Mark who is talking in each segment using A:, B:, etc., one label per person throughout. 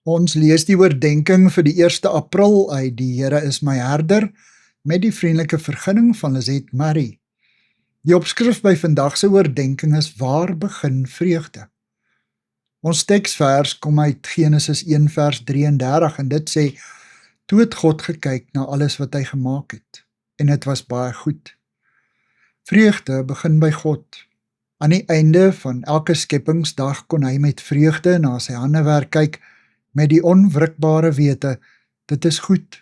A: Ons lees die oordenking vir die 1 April uit Die Here is my herder, met die vriendelike vergunning van Lizet Marie. Die opskrif by vandag se oordenking is: Waar begin vreugde? Ons teksvers kom uit Genesis 1 vers 33 en dit sê: Toe het God gekyk na alles wat hy gemaak het, en dit was baie goed. Vreugde begin by God. Aan die einde van elke skepingsdag kon hy met vreugde na sy handewerk kyk, met die onwrikbare wete, dit is goed.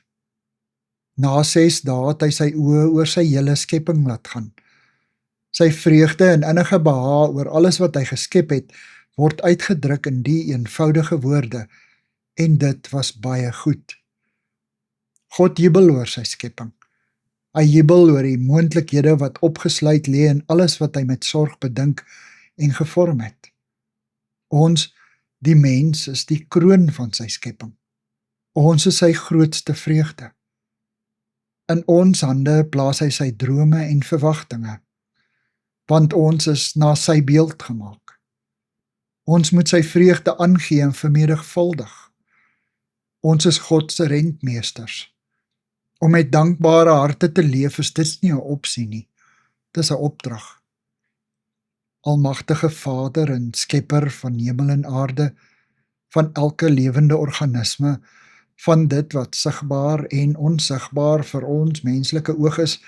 A: Na 6 dae het hy sy oë oor sy hele skepping laat gaan. Sy vreugde en innige behae oor alles wat hy geskep het, word uitgedruk in die eenvoudige woorde, en dit was baie goed. God jubel oor sy skepping. Hy jubel oor die moontlikhede wat opgesluit lê in alles wat hy met sorg bedink en gevorm het. Ons, die mens, is die kroon van sy skepping. Ons is sy grootste vreugde. In ons hande plaas hy sy drome en verwagtinge, want ons is na sy beeld gemaak. Ons moet sy vreugde aangee en vermenigvuldig. Ons is God se rentmeesters. Om met dankbare harte te leef is dit nie 'n opsie nie, dis 'n opdrag. Almagtige Vader en Skepper van hemel en aarde, van elke lewende organisme, van dit wat sigbaar en onsigbaar vir ons menslike oog is,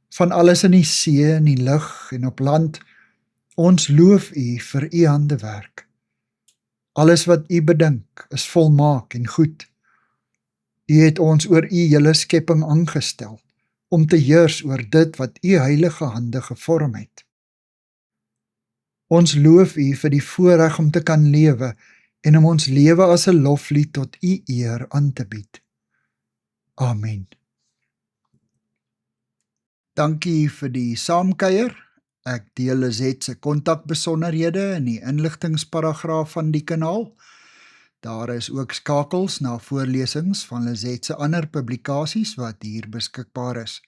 A: van alles in die see, in die lug en op land, ons loof U vir U handewerk. Alles wat U bedink is volmaak en goed. U het ons oor U hele skepping aangestel, om te heers oor dit wat U heilige hande gevorm het. Ons loof U vir die voorreg om te kan lewe, en om ons lewe as 'n loflied tot U eer aan te bied. Amen. Dankie vir die saamkuier. Ek deel Lizet se kontakbesonderhede in die inligtingsparagraaf van die kanaal. Daar is ook skakels na voorlesings van Lizet se ander publikasies wat hier beskikbaar is.